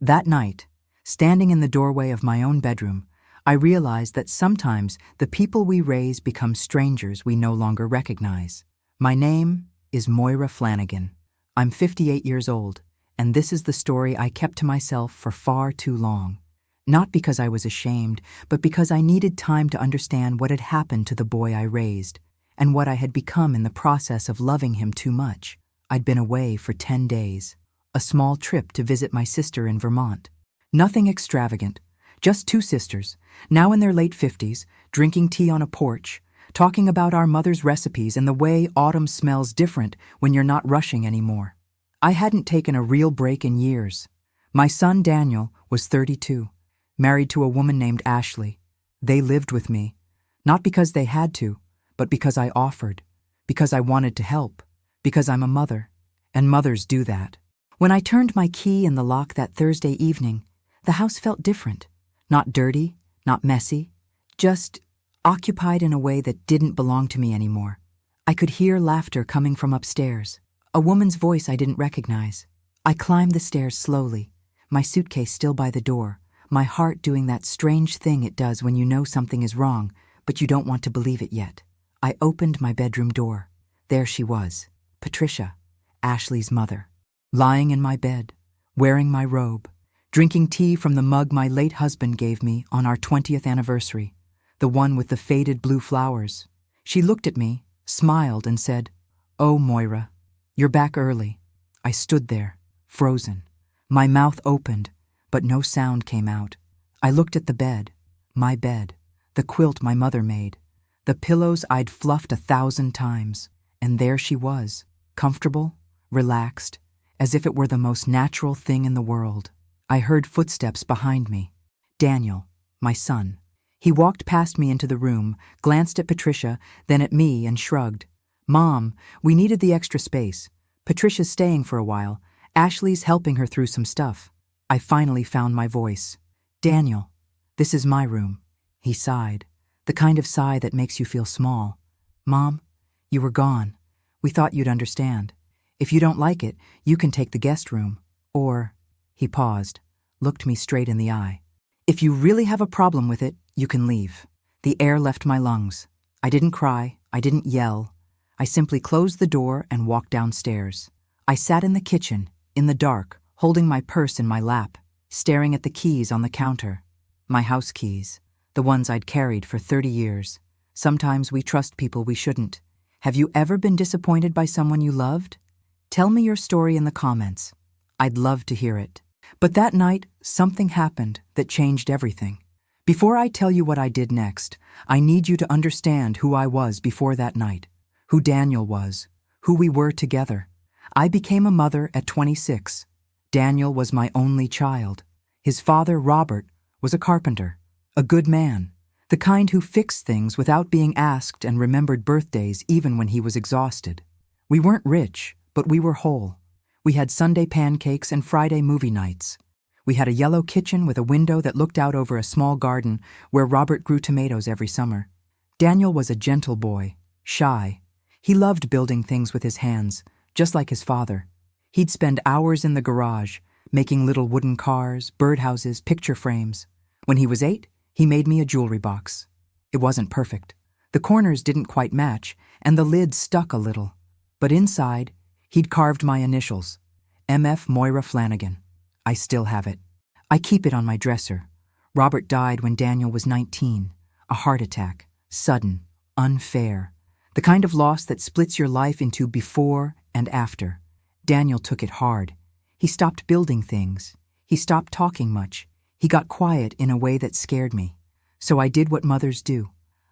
That night, standing in the doorway of my own bedroom, I realized that sometimes the people we raise become strangers we no longer recognize. My name is Moira Flanagan. I'm 58 years old, and this is the story I kept to myself for far too long. Not because I was ashamed, but because I needed time to understand what had happened to the boy I raised, and what I had become in the process of loving him too much. I'd been away for 10 days, a small trip to visit my sister in Vermont. Nothing extravagant, just two sisters, now in their late 50s, drinking tea on a porch, talking about our mother's recipes and the way autumn smells different when you're not rushing anymore. I hadn't taken a real break in years. My son Daniel was 32, married to a woman named Ashley. They lived with me, not because they had to, but because I offered, because I wanted to help, because I'm a mother, and mothers do that. When I turned my key in the lock that Thursday evening, the house felt different. Not dirty, not messy, just occupied in a way that didn't belong to me anymore. I could hear laughter coming from upstairs, a woman's voice I didn't recognize. I climbed the stairs slowly, my suitcase still by the door, my heart doing that strange thing it does when you know something is wrong, but you don't want to believe it yet. I opened my bedroom door. There she was, Patricia, Ashley's mother, lying in my bed, wearing my robe, drinking tea from the mug my late husband gave me on our 20th anniversary, the one with the faded blue flowers. She looked at me, smiled, and said, "Oh, Moira, you're back early." I stood there, frozen. My mouth opened, but no sound came out. I looked at the bed, my bed, the quilt my mother made, the pillows I'd fluffed 1,000 times, and there she was, comfortable, relaxed, as if it were the most natural thing in the world. I heard footsteps behind me. Daniel, my son. He walked past me into the room, glanced at Patricia, then at me, and shrugged. "Mom, we needed the extra space. Patricia's staying for a while. Ashley's helping her through some stuff." I finally found my voice. "Daniel, this is my room." He sighed, the kind of sigh that makes you feel small. "Mom, you were gone. We thought you'd understand. If you don't like it, you can take the guest room. Or..." He paused, looked me straight in the eye. "If you really have a problem with it, you can leave." The air left my lungs. I didn't cry, I didn't yell. I simply closed the door and walked downstairs. I sat in the kitchen, in the dark, holding my purse in my lap, staring at the keys on the counter. My house keys, the ones I'd carried for 30 years. Sometimes we trust people we shouldn't. Have you ever been disappointed by someone you loved? Tell me your story in the comments. I'd love to hear it. But that night, something happened that changed everything. Before I tell you what I did next, I need you to understand who I was before that night, who Daniel was, who we were together. I became a mother at 26. Daniel was my only child. His father, Robert, was a carpenter, a good man, the kind who fixed things without being asked and remembered birthdays even when he was exhausted. We weren't rich, but we were whole. We had Sunday pancakes and Friday movie nights. We had a yellow kitchen with a window that looked out over a small garden where Robert grew tomatoes every summer. Daniel was a gentle boy, shy. He loved building things with his hands, just like his father. He'd spend hours in the garage, making little wooden cars, birdhouses, picture frames. When he was 8, he made me a jewelry box. It wasn't perfect. The corners didn't quite match, and the lid stuck a little. But inside, he'd carved my initials, M.F. Moira Flanagan. I still have it. I keep it on my dresser. Robert died when Daniel was 19. A heart attack. Sudden. Unfair. The kind of loss that splits your life into before and after. Daniel took it hard. He stopped building things. He stopped talking much. He got quiet in a way that scared me. So I did what mothers do.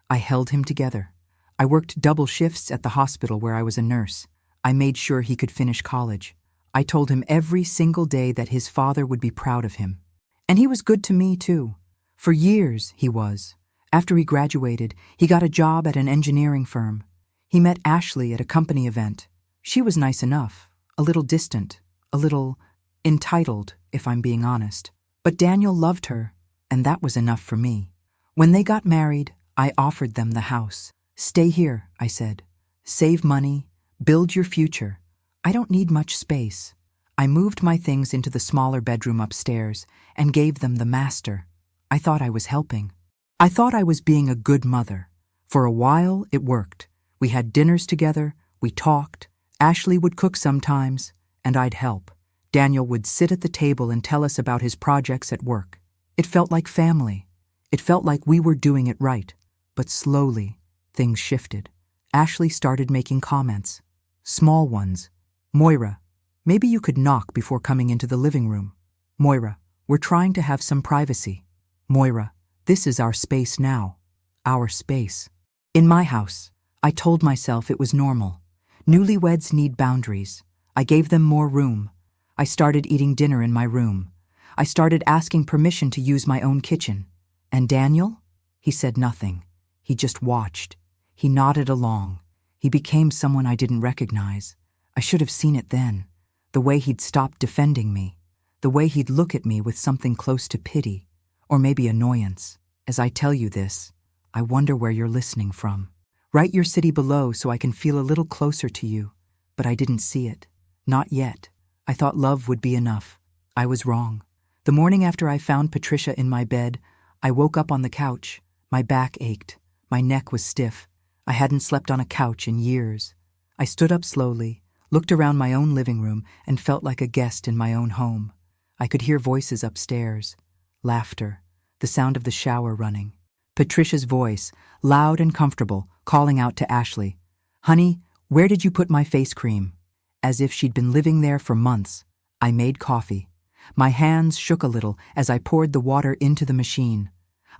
I held him together. I worked double shifts at the hospital where I was a nurse. I made sure he could finish college. I told him every single day that his father would be proud of him. And he was good to me, too. For years, he was. After he graduated, he got a job at an engineering firm. He met Ashley at a company event. She was nice enough, a little distant, a little entitled, if I'm being honest. But Daniel loved her, and that was enough for me. When they got married, I offered them the house. "Stay here," I said. "Save money. Build your future. I don't need much space. I moved my things into the smaller bedroom upstairs and gave them the master. I thought I was helping. I thought I was being a good mother. For a while, it worked. We had dinners together, we talked. Ashley would cook sometimes, and I'd help. Daniel would sit at the table and tell us about his projects at work. It felt like family. It felt like we were doing it right. But slowly, things shifted. Ashley started making comments. Small ones. Moira, maybe you could knock before coming into the living room. Moira, we're trying to have some privacy. Moira, this is our space now. Our space. In my house, I told myself it was normal. Newlyweds need boundaries. I gave them more room. I started eating dinner in my room. I started asking permission to use my own kitchen. And Daniel? He said nothing. He just watched. He nodded along. He became someone I didn't recognize. I should have seen it then. The way he'd stop defending me. The way he'd look at me with something close to pity, or maybe annoyance. As I tell you this, I wonder where you're listening from. Write your city below so I can feel a little closer to you. But I didn't see it. Not yet. I thought love would be enough. I was wrong. The morning after I found Patricia in my bed, I woke up on the couch. My back ached. My neck was stiff. I hadn't slept on a couch in years. I stood up slowly, looked around my own living room, and felt like a guest in my own home. I could hear voices upstairs. Laughter. The sound of the shower running. Patricia's voice, loud and comfortable, calling out to Ashley. Honey, where did you put my face cream? As if she'd been living there for months. I made coffee. My hands shook a little as I poured the water into the machine.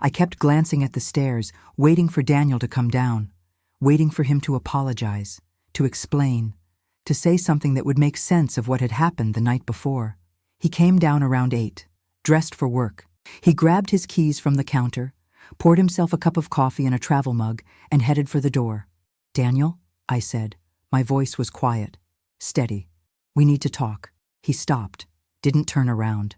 I kept glancing at the stairs, waiting for Daniel to come down, waiting for him to apologize, to explain, to say something that would make sense of what had happened the night before. He came down around 8, dressed for work. He grabbed his keys from the counter, poured himself a cup of coffee in a travel mug, and headed for the door. Daniel, I said. My voice was quiet, steady. We need to talk. He stopped, didn't turn around.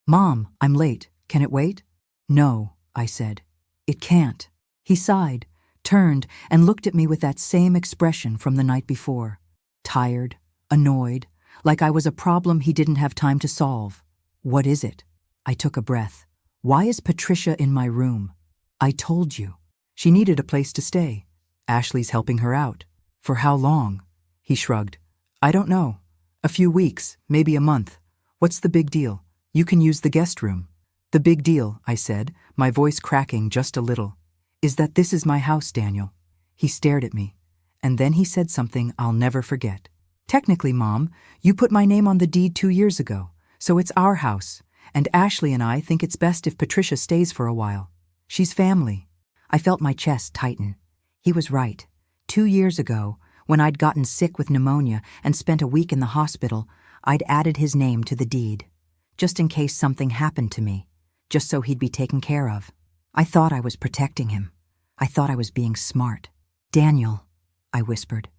Mom, I'm late. Can it wait? No, I said. It can't. He sighed, turned, and looked at me with that same expression from the night before. Tired, annoyed, like I was a problem he didn't have time to solve. What is it? I took a breath. Why is Patricia in my room? I told you. She needed a place to stay. Ashley's helping her out. For how long? He shrugged. I don't know. A few weeks, maybe a month. What's the big deal? You can use the guest room. The big deal, I said, my voice cracking just a little, is that this is my house, Daniel. He stared at me, and then he said something I'll never forget. Technically, Mom, you put my name on the deed 2 years ago, so it's our house, and Ashley and I think it's best if Patricia stays for a while. She's family. I felt my chest tighten. He was right. 2 years ago, when I'd gotten sick with pneumonia and spent a week in the hospital, I'd added his name to the deed, just in case something happened to me, just so he'd be taken care of. I thought I was protecting him. I thought I was being smart. Daniel, I whispered,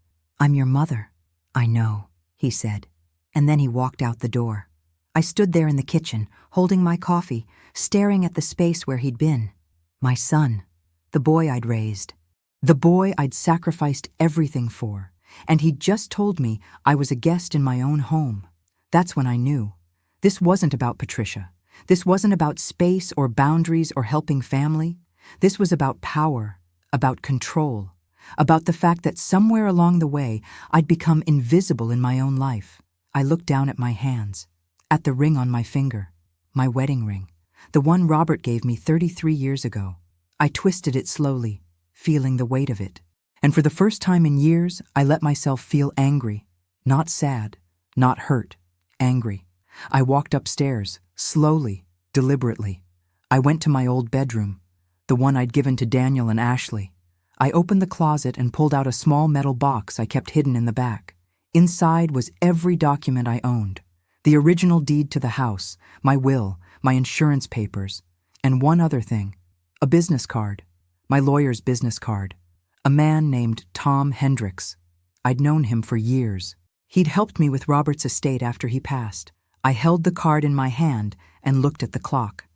I'm your mother. I know, he said, and then he walked out the door. I stood there in the kitchen, holding my coffee, staring at the space where he'd been. My son, the boy I'd raised, the boy I'd sacrificed everything for, and he'd just told me I was a guest in my own home. That's when I knew. This wasn't about Patricia. This wasn't about space or boundaries or helping family. This was about power, about control, about the fact that somewhere along the way I'd become invisible in my own life. I looked down at my hands, at the ring on my finger, my wedding ring, the one Robert gave me 33 years ago. I twisted it slowly, feeling the weight of it. And for the first time in years, I let myself feel angry, not sad, not hurt, angry. I walked upstairs, slowly, deliberately. I went to my old bedroom, the one I'd given to Daniel and Ashley. I opened the closet and pulled out a small metal box I kept hidden in the back. Inside was every document I owned. The original deed to the house, my will, my insurance papers, and one other thing, a business card, my lawyer's business card. A man named Tom Hendricks. I'd known him for years. He'd helped me with Robert's estate after he passed. I held the card in my hand and looked at the clock.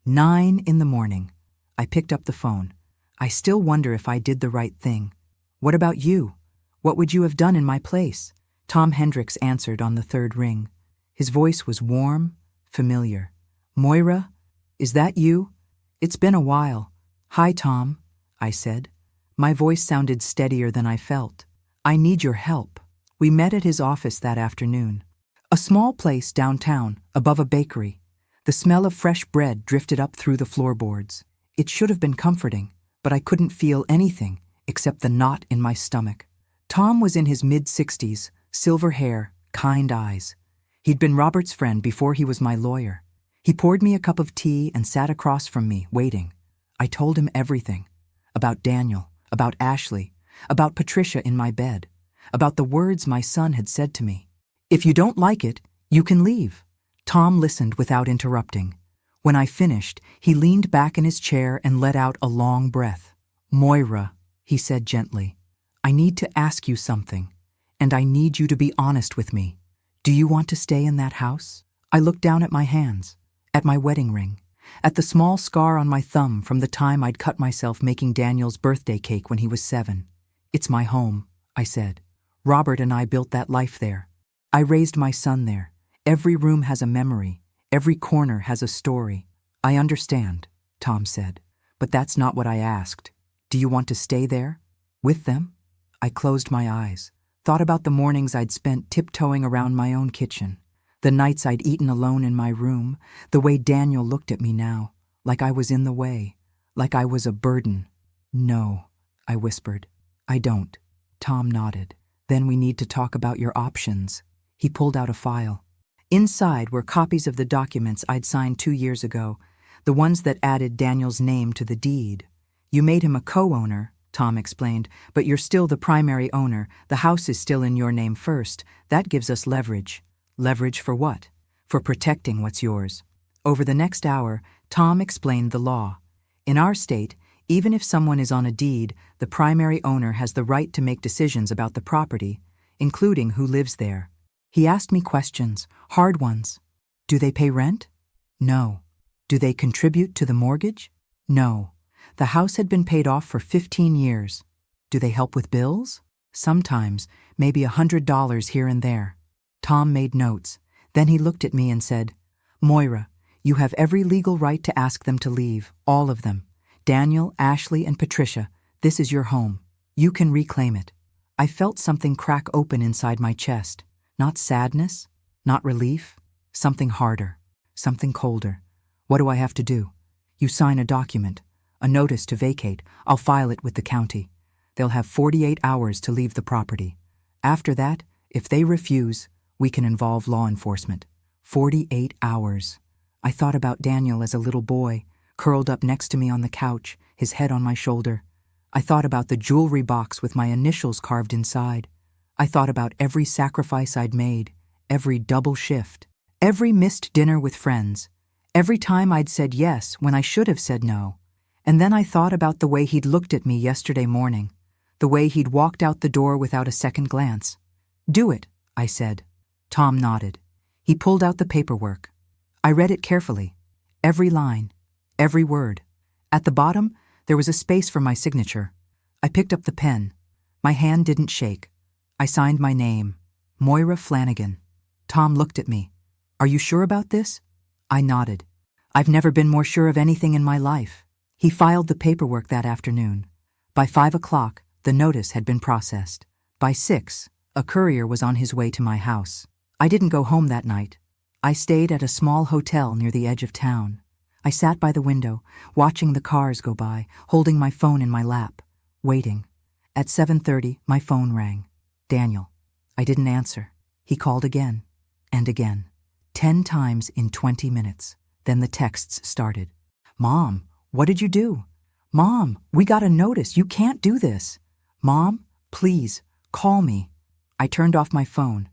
9 a.m. I picked up the phone. I still wonder if I did the right thing. What about you? What would you have done in my place? Tom Hendricks answered on the third ring. His voice was warm, familiar. "Moira, is that you? It's been a while." "Hi, Tom," I said. My voice sounded steadier than I felt. "I need your help." We met at his office that afternoon. A small place downtown, above a bakery. The smell of fresh bread drifted up through the floorboards. It should have been comforting, but I couldn't feel anything except the knot in my stomach. Tom was in his mid-60s, silver hair, kind eyes. He'd been Robert's friend before he was my lawyer. He poured me a cup of tea and sat across from me, waiting. I told him everything. About Daniel, about Ashley, about Patricia in my bed, about the words my son had said to me. "If you don't like it, you can leave." Tom listened without interrupting. When I finished, he leaned back in his chair and let out a long breath. "Moira," he said gently, "I need to ask you something, and I need you to be honest with me. Do you want to stay in that house?" I looked down at my hands, at my wedding ring, at the small scar on my thumb from the time I'd cut myself making Daniel's birthday cake when he was 7. "It's my home," I said. "Robert and I built that life there. I raised my son there. Every room has a memory. Every corner has a story." "I understand," Tom said, "but that's not what I asked. Do you want to stay there? With them?" I closed my eyes, thought about the mornings I'd spent tiptoeing around my own kitchen, the nights I'd eaten alone in my room, the way Daniel looked at me now, like I was in the way, like I was a burden. "No," I whispered. "I don't." Tom nodded. "Then we need to talk about your options." He pulled out a file. Inside were copies of the documents I'd signed 2 years ago, the ones that added Daniel's name to the deed. "You made him a co-owner," Tom explained, "but you're still the primary owner. The house is still in your name first. That gives us leverage." "Leverage for what?" "For protecting what's yours." Over the next hour, Tom explained the law. In our state, even if someone is on a deed, the primary owner has the right to make decisions about the property, including who lives there. He asked me questions, hard ones. "Do they pay rent?" "No." "Do they contribute to the mortgage?" "No." The house had been paid off for 15 years. "Do they help with bills?" "Sometimes, maybe $100 here and there." Tom made notes. Then he looked at me and said, "Moira, you have every legal right to ask them to leave, all of them. Daniel, Ashley, and Patricia, this is your home. You can reclaim it." I felt something crack open inside my chest. Not sadness, not relief, something harder, something colder. "What do I have to do?" "You sign a document, a notice to vacate. I'll file it with the county. They'll have 48 hours to leave the property. After that, if they refuse, we can involve law enforcement." 48 hours. I thought about Daniel as a little boy, curled up next to me on the couch, his head on my shoulder. I thought about the jewelry box with my initials carved inside. I thought about every sacrifice I'd made, every double shift, every missed dinner with friends, every time I'd said yes when I should have said no. And then I thought about the way he'd looked at me yesterday morning, the way he'd walked out the door without a second glance. "Do it," I said. Tom nodded. He pulled out the paperwork. I read it carefully. Every line, every word. At the bottom, there was a space for my signature. I picked up the pen. My hand didn't shake. I signed my name, Moira Flanagan. Tom looked at me. "Are you sure about this?" I nodded. "I've never been more sure of anything in my life." He filed the paperwork that afternoon. By 5 o'clock, the notice had been processed. By 6, a courier was on his way to my house. I didn't go home that night. I stayed at a small hotel near the edge of town. I sat by the window, watching the cars go by, holding my phone in my lap, waiting. At 7:30, my phone rang. Daniel. I didn't answer. He called again and again, 10 times in 20 minutes. Then the texts started. "Mom, what did you do? Mom, we got a notice. You can't do this. Mom, please, call me." I turned off my phone.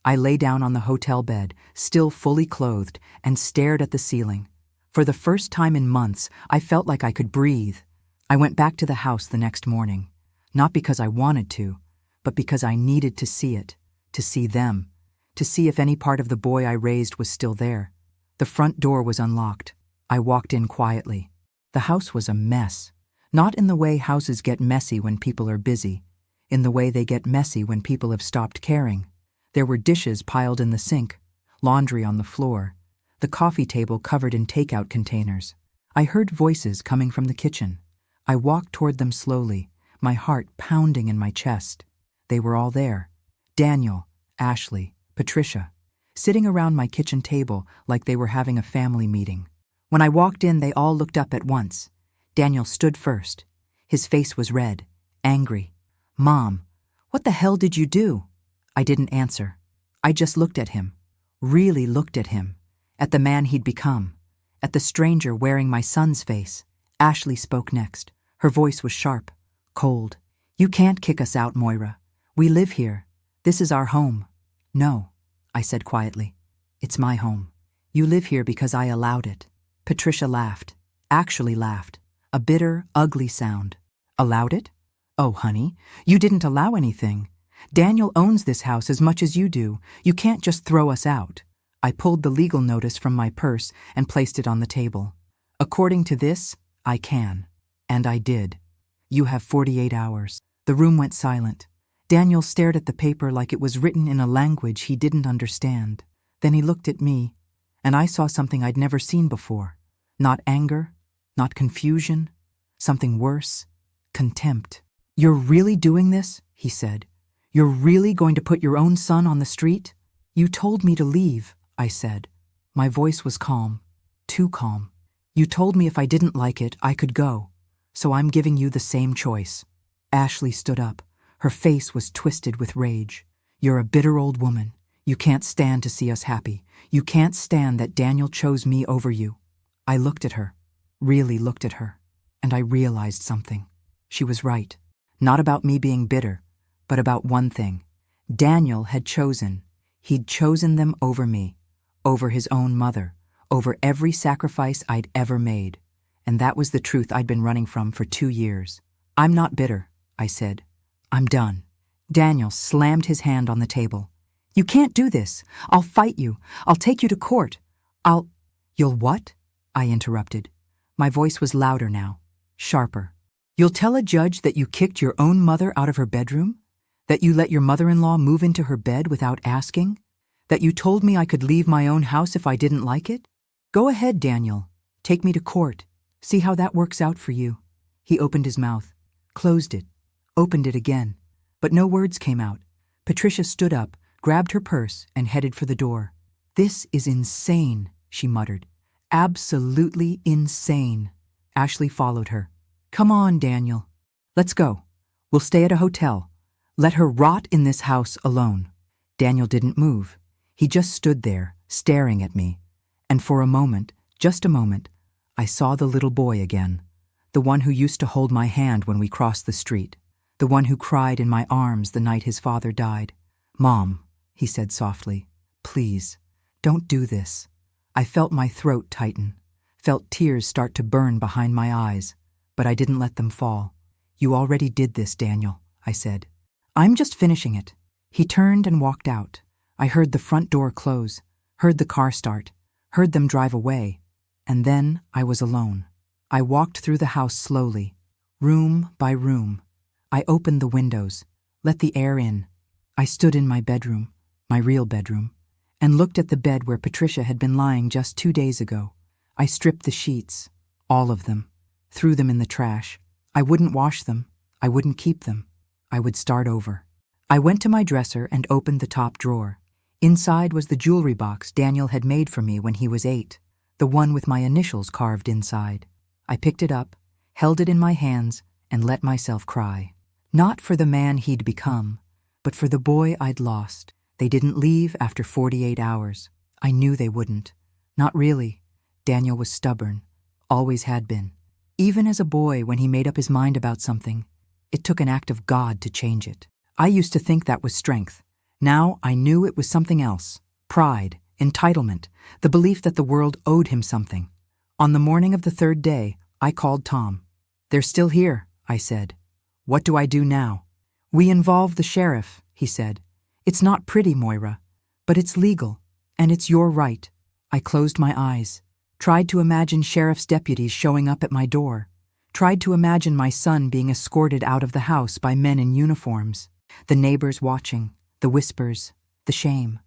I lay down on the hotel bed, still fully clothed, and stared at the ceiling. For the first time in months, I felt like I could breathe. I went back to the house the next morning, not because I wanted to, but because I needed to see it, to see them, to see if any part of the boy I raised was still there. The front door was unlocked. I walked in quietly. The house was a mess, not in the way houses get messy when people are busy, in the way they get messy when people have stopped caring. There were dishes piled in the sink, laundry on the floor, the coffee table covered in takeout containers. I heard voices coming from the kitchen. I walked toward them slowly, my heart pounding in my chest. They were all there. Daniel, Ashley, Patricia, sitting around my kitchen table like they were having a family meeting. When I walked in, they all looked up at once. Daniel stood first. His face was red, angry. "Mom, what the hell did you do?" I didn't answer. I just looked at him, really looked at him, at the man he'd become, at the stranger wearing my son's face. Ashley spoke next. Her voice was sharp, cold. "You can't kick us out, Moira. We live here. This is our home." "No," I said quietly. "It's my home. You live here because I allowed it." Patricia laughed, actually laughed, a bitter, ugly sound. "Allowed it? Oh, honey, you didn't allow anything. Daniel owns this house as much as you do. You can't just throw us out." I pulled the legal notice from my purse and placed it on the table. "According to this, I can." And I did. "You have 48 hours. The room went silent. Daniel stared at the paper like it was written in a language he didn't understand. Then he looked at me, and I saw something I'd never seen before. Not anger, not confusion, something worse, contempt. "You're really doing this?" he said. "You're really going to put your own son on the street?" "You told me to leave," I said. My voice was calm, too calm. "You told me if I didn't like it, I could go. So I'm giving you the same choice." Ashley stood up. Her face was twisted with rage. "You're a bitter old woman. You can't stand to see us happy. You can't stand that Daniel chose me over you." I looked at her, really looked at her, and I realized something. She was right. Not about me being bitter, but about one thing. Daniel had chosen. He'd chosen them over me, over his own mother, over every sacrifice I'd ever made. And that was the truth I'd been running from for 2 years. "I'm not bitter," I said. "I'm done." Daniel slammed his hand on the table. "You can't do this. I'll fight you. I'll take you to court. You'll what?" I interrupted. My voice was louder now, sharper. "You'll tell a judge that you kicked your own mother out of her bedroom? That you let your mother-in-law move into her bed without asking? That you told me I could leave my own house if I didn't like it? Go ahead, Daniel. Take me to court. See how that works out for you." He opened his mouth, closed it, opened it again, but no words came out. Patricia stood up, grabbed her purse, and headed for the door. "This is insane," she muttered. "Absolutely insane." Ashley followed her. "Come on, Daniel. Let's go. We'll stay at a hotel. Let her rot in this house alone." Daniel didn't move. He just stood there, staring at me. And for a moment, just a moment, I saw the little boy again. The one who used to hold my hand when we crossed the street. The one who cried in my arms the night his father died. "Mom," he said softly, "please, don't do this." I felt my throat tighten, felt tears start to burn behind my eyes, but I didn't let them fall. "You already did this, Daniel," I said. "I'm just finishing it." He turned and walked out. I heard the front door close, heard the car start, heard them drive away, and then I was alone. I walked through the house slowly, room by room. I opened the windows, let the air in. I stood in my bedroom, my real bedroom, and looked at the bed where Patricia had been lying just 2 days ago. I stripped the sheets, all of them, threw them in the trash. I wouldn't wash them. I wouldn't keep them. I would start over. I went to my dresser and opened the top drawer. Inside was the jewelry box Daniel had made for me when he was 8, the one with my initials carved inside. I picked it up, held it in my hands, and let myself cry. Not for the man he'd become, but for the boy I'd lost. They didn't leave after 48 hours. I knew they wouldn't. Not really. Daniel was stubborn, always had been. Even as a boy, when he made up his mind about something, it took an act of God to change it. I used to think that was strength. Now I knew it was something else. Pride, entitlement, the belief that the world owed him something. On the morning of the 3rd day, I called Tom. "They're still here," I said. "What do I do now?" "We involve the sheriff," he said. "It's not pretty, Moira, but it's legal, and it's your right." I closed my eyes, tried to imagine sheriff's deputies showing up at my door, tried to imagine my son being escorted out of the house by men in uniforms, the neighbors watching, the whispers, the shame.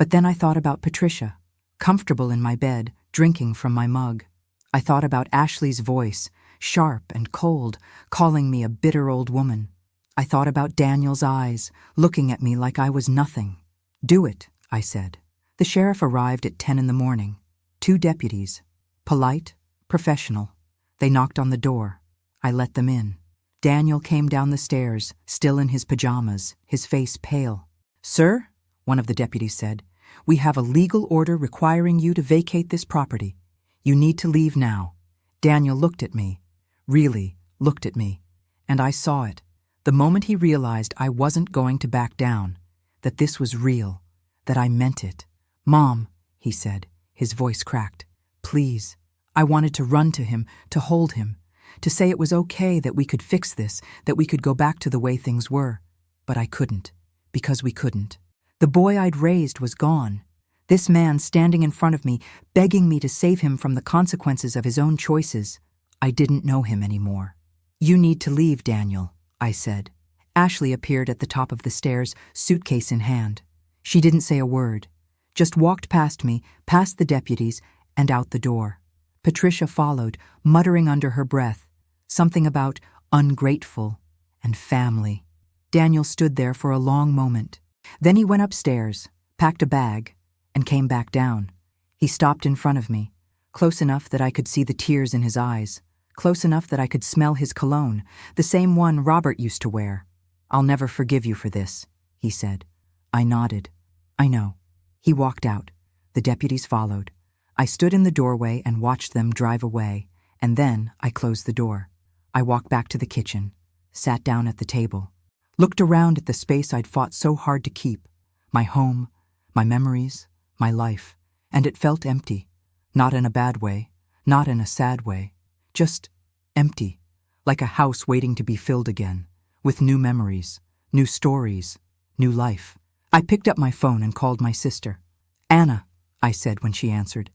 But then I thought about Patricia, comfortable in my bed, drinking from my mug. I thought about Ashley's voice, sharp and cold, calling me a bitter old woman. I thought about Daniel's eyes, looking at me like I was nothing. "Do it," I said. The sheriff arrived at 10 in the morning. 2 deputies. Polite, professional. They knocked on the door. I let them in. Daniel came down the stairs, still in his pajamas, his face pale. "Sir," one of the deputies said, "we have a legal order requiring you to vacate this property. You need to leave now." Daniel looked at me, really looked at me, and I saw it. The moment he realized I wasn't going to back down, that this was real, that I meant it. "Mom," he said, his voice cracked, "please." I wanted to run to him, to hold him, to say it was okay, that we could fix this, that we could go back to the way things were. But I couldn't, because we couldn't. The boy I'd raised was gone. This man standing in front of me, begging me to save him from the consequences of his own choices. I didn't know him anymore. "You need to leave, Daniel," I said. Ashley appeared at the top of the stairs, suitcase in hand. She didn't say a word, just walked past me, past the deputies, and out the door. Patricia followed, muttering under her breath, something about ungrateful and family. Daniel stood there for a long moment. Then he went upstairs, packed a bag, and came back down. He stopped in front of me, close enough that I could see the tears in his eyes, close enough that I could smell his cologne, the same one Robert used to wear. "I'll never forgive you for this," he said. I nodded. "I know." He walked out. The deputies followed. I stood in the doorway and watched them drive away, and then I closed the door. I walked back to the kitchen, sat down at the table, looked around at the space I'd fought so hard to keep, my home, my memories, my life, and it felt empty. Not in a bad way, not in a sad way, just empty, like a house waiting to be filled again, with new memories, new stories, new life. I picked up my phone and called my sister. "Anna," I said when she answered,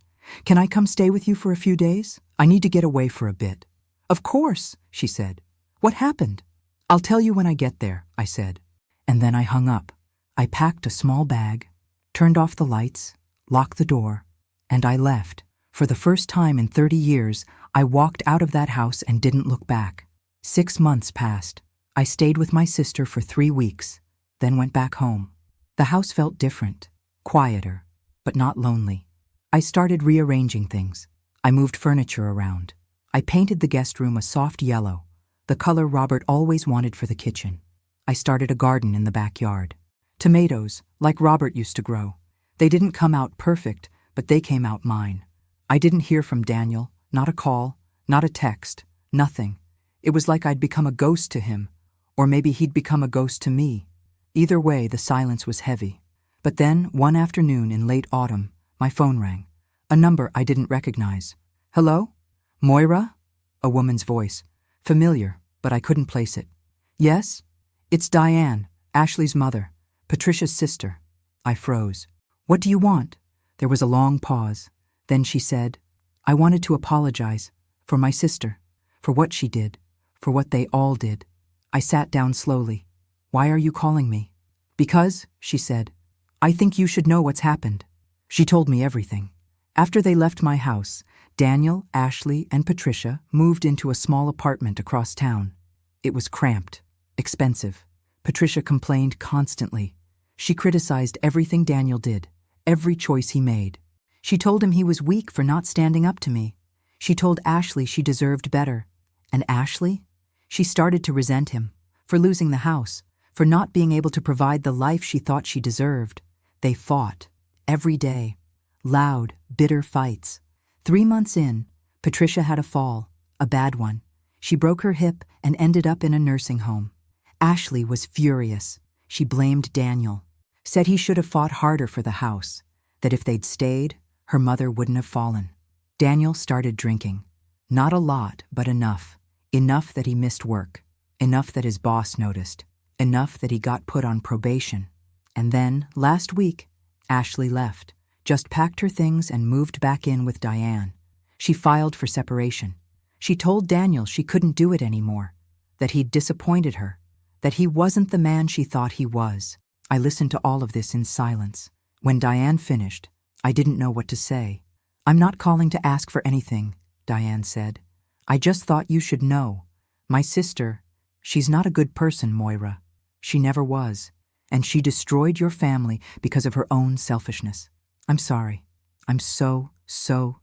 "can I come stay with you for a few days? I need to get away for a bit." "Of course," she said. "What happened?" "I'll tell you when I get there," I said. And then I hung up. I packed a small bag, turned off the lights, locked the door, and I left. For the first time in 30 years, I walked out of that house and didn't look back. 6 months passed. I stayed with my sister for 3 weeks, then went back home. The house felt different, quieter, but not lonely. I started rearranging things. I moved furniture around. I painted the guest room a soft yellow, the color Robert always wanted for the kitchen. I started a garden in the backyard. Tomatoes, like Robert used to grow. They didn't come out perfect, but they came out mine. I didn't hear from Daniel, not a call, not a text, nothing. It was like I'd become a ghost to him, or maybe he'd become a ghost to me. Either way, the silence was heavy. But then, one afternoon in late autumn, my phone rang. A number I didn't recognize. "Hello? Moira?" A woman's voice. Familiar, but I couldn't place it. "Yes? It's Diane, Ashley's mother, Patricia's sister." I froze. "What do you want?" There was a long pause. Then she said, "I wanted to apologize for my sister, for what she did, for what they all did." I sat down slowly. "Why are you calling me?" "Because," she said, "I think you should know what's happened." She told me everything. After they left my house, Daniel, Ashley, and Patricia moved into a small apartment across town. It was cramped, expensive. Patricia complained constantly. She criticized everything Daniel did, every choice he made. She told him he was weak for not standing up to me. She told Ashley she deserved better. And Ashley? She started to resent him, for losing the house, for not being able to provide the life she thought she deserved. They fought, every day. Loud, bitter fights. 3 months in, Patricia had a fall, a bad one. She broke her hip and ended up in a nursing home. Ashley was furious. She blamed Daniel, said he should have fought harder for the house, that if they'd stayed, her mother wouldn't have fallen. Daniel started drinking. Not a lot, but enough. Enough that he missed work. Enough that his boss noticed. Enough that he got put on probation. And then, last week, Ashley left, just packed her things and moved back in with Diane. She filed for separation. She told Daniel she couldn't do it anymore, that he'd disappointed her, that he wasn't the man she thought he was. I listened to all of this in silence. When Diane finished, I didn't know what to say. "I'm not calling to ask for anything," Diane said. "I just thought you should know. My sister, she's not a good person, Moira. She never was. And she destroyed your family because of her own selfishness. I'm sorry. I'm so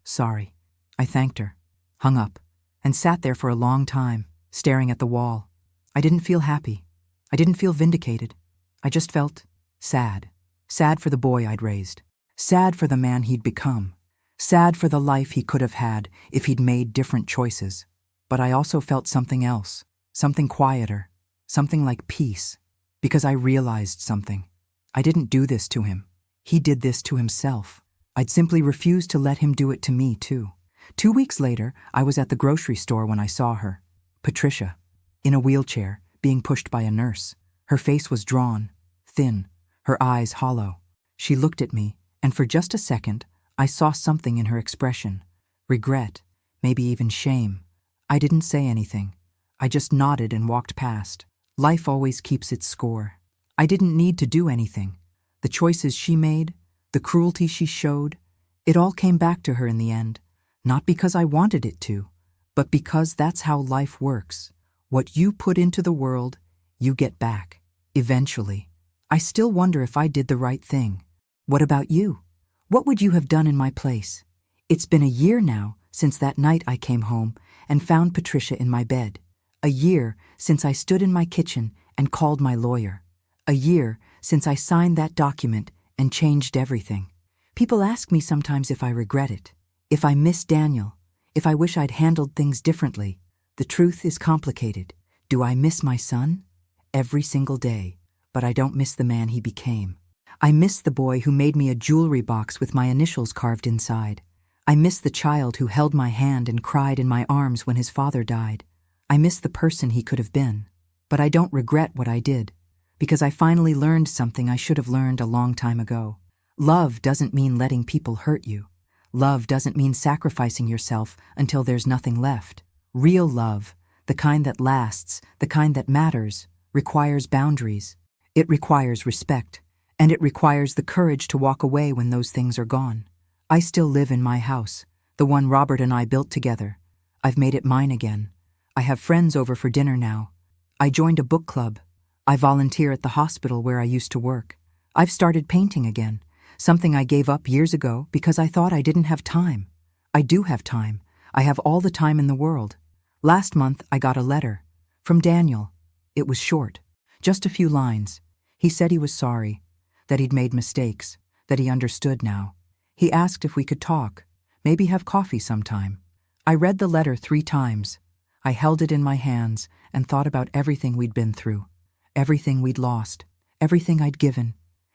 sorry." I thanked her, hung up, and sat there for a long time, staring at the wall. I didn't feel happy. I didn't feel vindicated. I just felt sad. Sad for the boy I'd raised. Sad for the man he'd become. Sad for the life he could have had if he'd made different choices. But I also felt something else, something quieter, something like peace, because I realized something. I didn't do this to him. He did this to himself. I'd simply refused to let him do it to me, too. 2 weeks later, I was at the grocery store when I saw her. Patricia, in a wheelchair, being pushed by a nurse. Her face was drawn, thin, her eyes hollow. She looked at me, and for just a second, I saw something in her expression. Regret, maybe even shame. I didn't say anything. I just nodded and walked past. Life always keeps its score. I didn't need to do anything. The choices she made, the cruelty she showed, it all came back to her in the end. Not because I wanted it to, but because that's how life works. What you put into the world, you get back. Eventually. I still wonder if I did the right thing. What about you? What would you have done in my place? It's been a year now since that night I came home and found Patricia in my bed. A year since I stood in my kitchen and called my lawyer. A year since I signed that document and changed everything. People ask me sometimes if I regret it, if I miss Daniel, if I wish I'd handled things differently. The truth is complicated. Do I miss my son? Every single day. But I don't miss the man he became. I miss the boy who made me a jewelry box with my initials carved inside. I miss the child who held my hand and cried in my arms when his father died. I miss the person he could have been. But I don't regret what I did, because I finally learned something I should have learned a long time ago. Love doesn't mean letting people hurt you. Love doesn't mean sacrificing yourself until there's nothing left. Real love, the kind that lasts, the kind that matters, requires boundaries. It requires respect, and it requires the courage to walk away when those things are gone. I still live in my house, the one Robert and I built together. I've made it mine again. I have friends over for dinner now. I joined a book club. I volunteer at the hospital where I used to work. I've started painting again, something I gave up years ago because I thought I didn't have time. I do have time. I have all the time in the world. Last month, I got a letter from Daniel. It was short, just a few lines. He said he was sorry, that he'd made mistakes, that he understood now. He asked if we could talk, maybe have coffee sometime. I read the letter 3 times. I held it in my hands and thought about everything we'd been through, everything we'd lost, everything I'd given,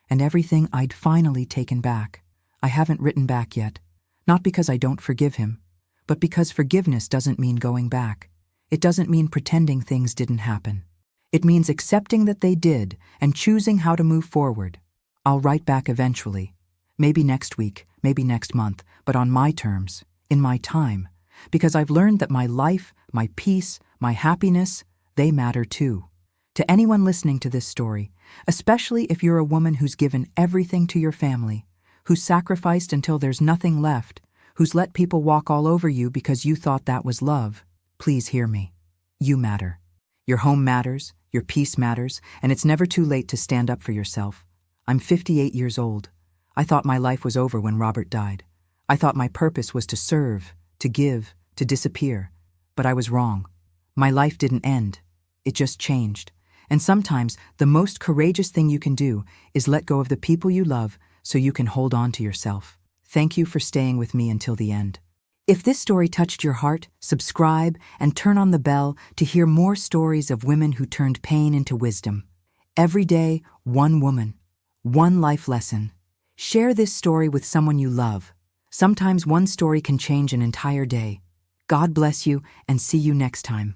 and everything I'd finally taken back. I haven't written back yet, not because I don't forgive him, but because forgiveness doesn't mean going back. It doesn't mean pretending things didn't happen. It means accepting that they did and choosing how to move forward. I'll write back eventually. Maybe next week, maybe next month, but on my terms, in my time, because I've learned that my life, my peace, my happiness, they matter too. To anyone listening to this story, especially if you're a woman who's given everything to your family, who's sacrificed until there's nothing left, who's let people walk all over you because you thought that was love, please hear me. You matter. Your home matters, your peace matters, and it's never too late to stand up for yourself. I'm 58 years old. I thought my life was over when Robert died. I thought my purpose was to serve, to give, to disappear. But I was wrong. My life didn't end. It just changed. And sometimes the most courageous thing you can do is let go of the people you love so you can hold on to yourself. Thank you for staying with me until the end. If this story touched your heart, subscribe and turn on the bell to hear more stories of women who turned pain into wisdom. Every day, one woman, one life lesson. Share this story with someone you love. Sometimes one story can change an entire day. God bless you and see you next time.